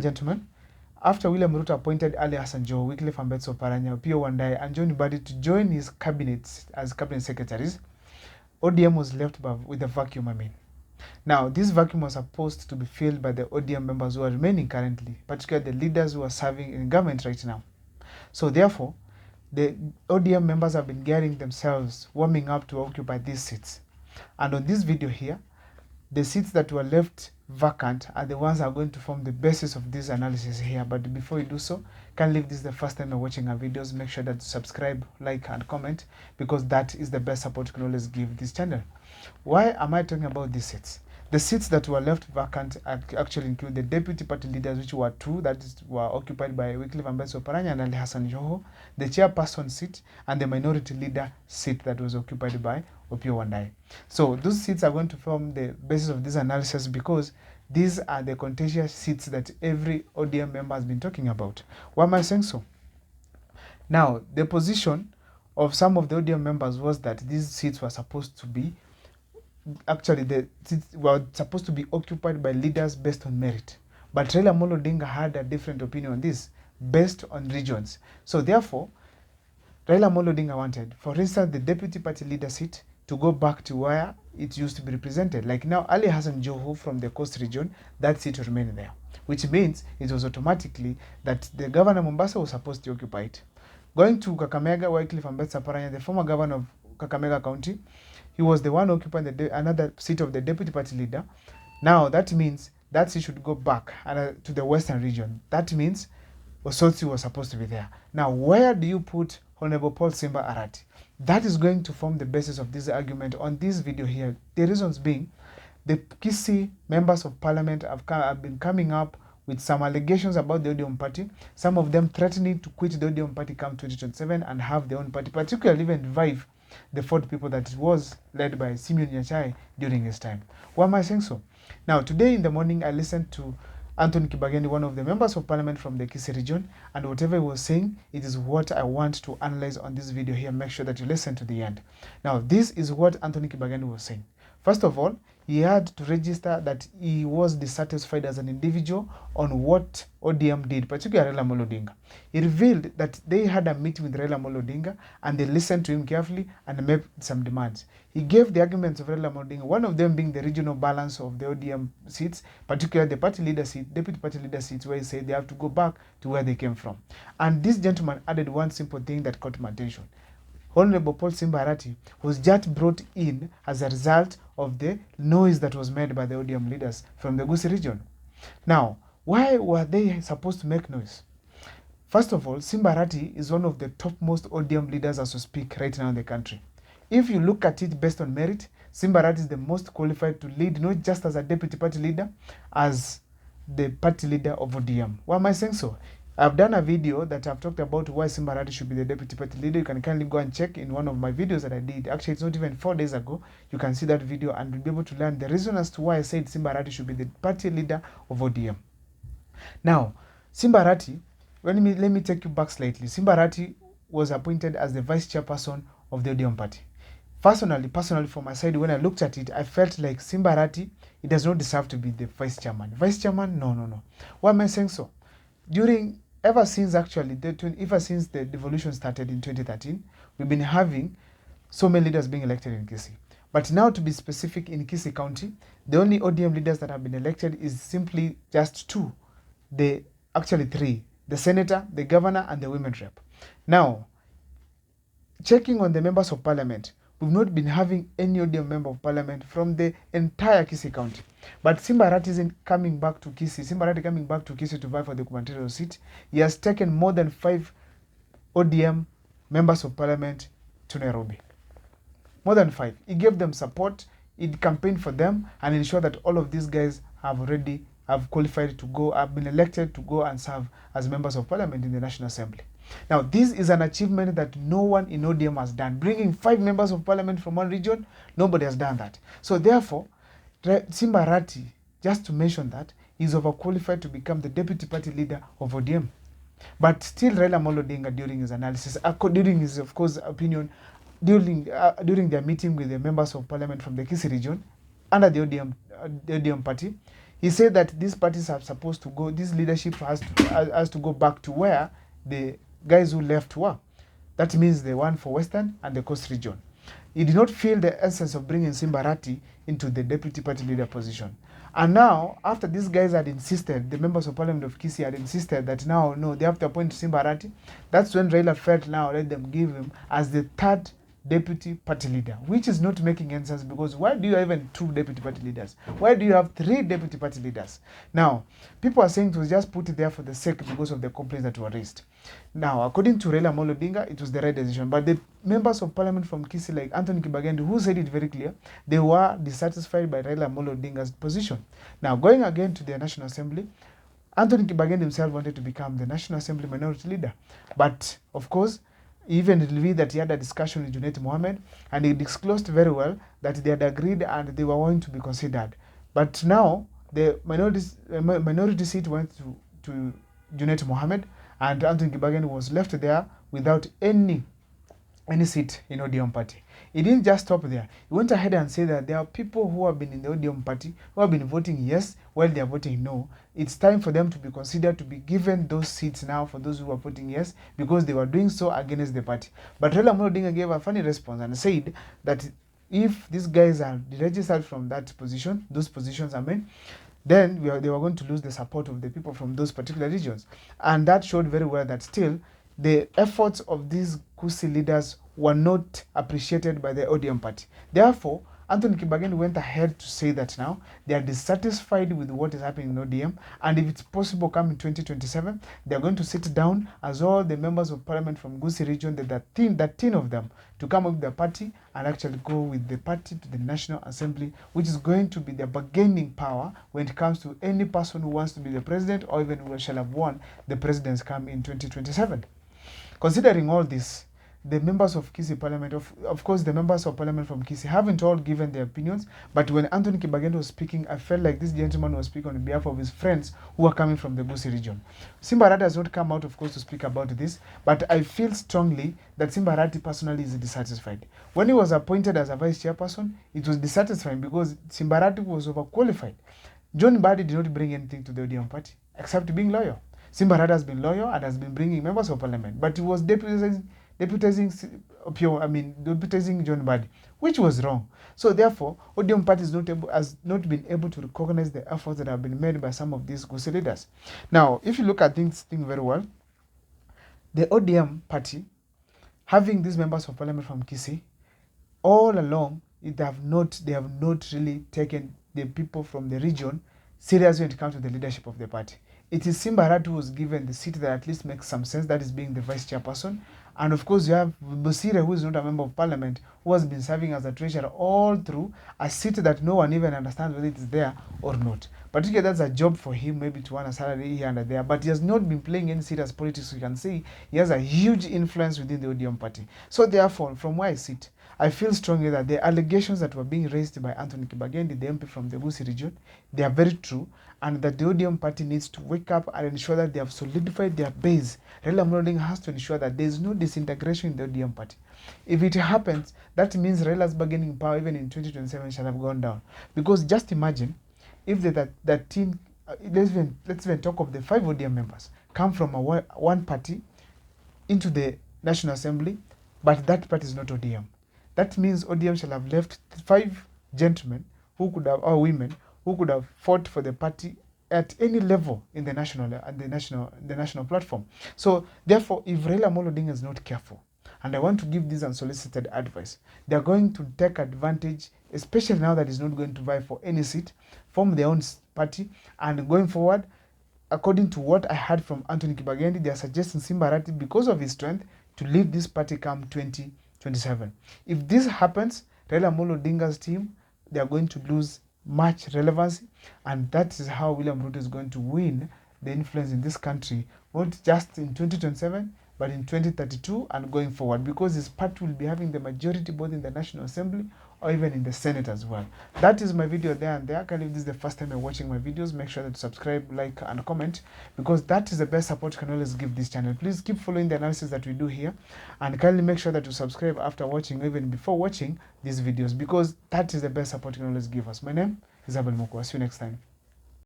Gentlemen, after William Ruto appointed Ali Hassan Joho, Wycliffe Ambetsa Oparanya, Opiyo Wandayi, and John Mbadi to join his cabinet as cabinet secretaries, ODM was left with a vacuum. Now, this vacuum was supposed to be filled by the ODM members who are remaining currently, particularly the leaders who are serving in government right now. So therefore, the ODM members have been getting themselves warming up to occupy these seats. And on this video here, the seats that were left vacant are the ones that are going to form the basis of this analysis here. But before you do so, can leave this the first time you're watching our videos, make sure that you subscribe, like, and comment, because that is the best support you can always give this channel. Why am I talking about these seats? The seats that were left vacant actually include the deputy party leaders, which were two, that were occupied by Wycliffe Ambetsa Oparanya and Ali Hassan Joho, the chairperson seat, and the minority leader seat that was occupied by Opiyo Wandayi. So those seats are going to form the basis of this analysis because these are the contentious seats that every ODM member has been talking about. Why am I saying so? Now, the position of some of the ODM members was that these seats were supposed to be occupied by leaders based on merit. But Raila Amolo Odinga had a different opinion on this, based on regions. So therefore, Raila Amolo Odinga wanted, for instance, the deputy party leader seat to go back to where it used to be represented. Like now, Ali Hassan Joho from the coast region, that seat remained there, which means it was automatically that the governor of Mombasa was supposed to occupy it. Going to Kakamega, Wycliffe Ambetsa Oparanya, the former governor of Kakamega County, he was the one occupying another seat of the deputy party leader. Now that means that seat should go back to the western region. That means Osotsi was supposed to be there. Now, where do you put Honorable Paul Simba Arati? That is going to form the basis of this argument on this video here. The reasons being, the kisii members of parliament have been coming up with some allegations about the ODM party, some of them threatening to quit the ODM party come 2027 and have their own party, particularly even revive the fourth people that was led by Simeon Nyachae during his time. Why am I saying so? Now, today in the morning, I listened to Anthony Kibageni, one of the members of parliament from the Kisii region, and whatever he was saying, it is what I want to analyze on this video here. Make sure that you listen to the end. Now, this is what Anthony Kibageni was saying. First of all, he had to register that he was dissatisfied as an individual on what ODM did, particularly Raila Amolo Odinga. He revealed that they had a meeting with Raila Amolo Odinga and they listened to him carefully and made some demands. He gave the arguments of Raila Amolo Odinga, one of them being the regional balance of the ODM seats, particularly the party leader seat, deputy party leader seats, where he said they have to go back to where they came from. And this gentleman added one simple thing that caught my attention. Honorable Paul Simba Arati was just brought in as a result of the noise that was made by the ODM leaders from the Gusii region. Now, why were they supposed to make noise? First of all, Simba Arati is one of the topmost ODM leaders as we speak right now in the country. If you look at it based on merit, Simba Arati is the most qualified to lead, not just as a deputy party leader, as the party leader of ODM. Why am I saying so? I've done a video that I've talked about why Simba Arati should be the deputy party leader. You can kindly go and check in one of my videos that I did. Actually, it's not even 4 days ago. You can see that video and you'll be able to learn the reason as to why I said Simba Arati should be the party leader of ODM. Now, Simba Arati, let me take you back slightly. Simba Arati was appointed as the vice chairperson of the ODM party. Personally, from my side, when I looked at it, I felt like Simba Arati, he does not deserve to be the vice chairman. Vice chairman? No. Why am I saying so? Ever since the devolution started in 2013, we've been having so many leaders being elected in Kisii. But now, to be specific, in Kisii County, the only ODM leaders that have been elected is simply just two. Actually three. The senator, the governor, and the women rep. Now, checking on the members of parliament, we've not been having any ODM member of parliament from the entire Kisii County. But Simba Arati isn't coming back to Kisii. Simba Arati coming back to Kisii to vie for the gubernatorial seat. He has taken more than 5 ODM members of parliament to Nairobi. More than 5. He gave them support, he campaigned for them, and ensured that all of these guys have qualified to go, have been elected to go and serve as members of parliament in the National Assembly. Now, this is an achievement that no one in ODM has done. Bringing 5 members of parliament from one region, nobody has done that. So therefore, Simba Arati, just to mention that, is overqualified to become the deputy party leader of ODM. But still, Raila Amolo Odinga, during his analysis, during his, of course, opinion, during their meeting with the members of parliament from the Kisii region, under the ODM party, He said that these parties are supposed to go, this leadership has to go back to where the guys who left were. That means the one for Western and the Coast region. He did not feel the essence of bringing Simba Arati into the deputy party leader position. And now, after these guys had insisted, the members of parliament of Kisii had insisted that now, no, they have to appoint Simba Arati, that's when Raila felt now, let them give him as the third deputy party leader, which is not making any sense, because why do you have even two deputy party leaders? Why do you have three deputy party leaders? Now, people are saying it was just put there for the sake because of the complaints that were raised. Now, according to Raila Amolo Odinga, it was the right decision. But the members of parliament from Kisii, like Anthony Kibagendi, who said it very clear, they were dissatisfied by Raila Amolo Odinga's position. Now, going again to the National Assembly, Anthony Kibagendi himself wanted to become the National Assembly minority leader. But, of course, he even revealed that he had a discussion with Junet Mohammed, and he disclosed very well that they had agreed and they were going to be considered. But now, the minority seat went to Junet Mohammed, and Anthony Kibagendi was left there without any seat in ODM party. He didn't just stop there. He went ahead and said that there are people who have been in the ODM party who have been voting yes while they are voting no. It's time for them to be considered to be given those seats now for those who are voting yes, because they were doing so against the party. But Raila Amolo Odinga gave a funny response and said that if these guys are deregistered from that position, those positions, then they were going to lose the support of the people from those particular regions. And that showed very well that still the efforts of these Kisii leaders were not appreciated by the ODM party. Therefore, Anthony Kibagendi went ahead to say that now they are dissatisfied with what is happening in ODM, and if it's possible, come in 2027, they are going to sit down as all the members of parliament from Kisii region, that 13 of them, to come up with their party and actually go with the party to the National Assembly, which is going to be the bargaining power when it comes to any person who wants to be the president or even who shall have won the presidency come in 2027. Considering all this, the members of Kisii Parliament, of course, the members of Parliament from Kisii haven't all given their opinions, but when Anthony Kibagendi was speaking, I felt like this gentleman was speaking on behalf of his friends who are coming from the Kisii region. Simba Arati has not come out, of course, to speak about this, but I feel strongly that Simba Arati personally is dissatisfied. When he was appointed as a vice chairperson, it was dissatisfying because Simba Arati was overqualified. John Mbadi did not bring anything to the ODM party, except being loyal. Simba Arati has been loyal and has been bringing members of parliament, but he was deputizing John Mbadi, which was wrong. So therefore, ODM party has not been able to recognize the efforts that have been made by some of these Kisii leaders. Now, if you look at things very well, the ODM party, having these members of parliament from Kisii, all along, they have not really taken the people from the region seriously when it comes to the leadership of the party. It is Simba Arati who was given the seat that at least makes some sense, that is being the vice chairperson. And of course, you have Bosire, who is not a member of parliament, who has been serving as a treasurer all through, a seat that no one even understands whether it is there or not. Particularly, that's a job for him, maybe to earn a salary here and there, but he has not been playing any serious politics. You can see he has a huge influence within the ODM party. So therefore, from where I sit, I feel strongly that the allegations that were being raised by Anthony Kibagendi, the MP from the Kisii region, they are very true, and that the ODM party needs to wake up and ensure that they have solidified their base. Raila Amolo Odinga has to ensure that there is no disintegration in the ODM party. If it happens, that means Raila's bargaining power even in 2027 shall have gone down. Because just imagine if that team, let's even talk of the 5 ODM members, come from one party into the National Assembly, but that party is not ODM. That means ODM shall have left 5 gentlemen who could have, or women, who could have fought for the party at any level in the national platform. So therefore, if Raila Amolo Odinga is not careful, and I want to give this unsolicited advice, they are going to take advantage, especially now that he's not going to vie for any seat, form their own party, and going forward, according to what I heard from Anthony Kibagendi, they are suggesting Simba Arati, because of his strength, to lead this party come 2027. If this happens, Raila Amolo Odinga's team, they are going to lose much relevancy, and that is how William Ruto is going to win the influence in this country, not just in 2027, but in 2032 and going forward, because his party will be having the majority both in the National Assembly or even in the Senate as well. That is my video there and there. If this is the first time you're watching my videos, make sure that you subscribe, like, and comment, because that is the best support you can always give this channel. Please keep following the analysis that we do here, and kindly make sure that you subscribe after watching or even before watching these videos, because that is the best support you can always give us. My name is Abel Mokwa. See you next time.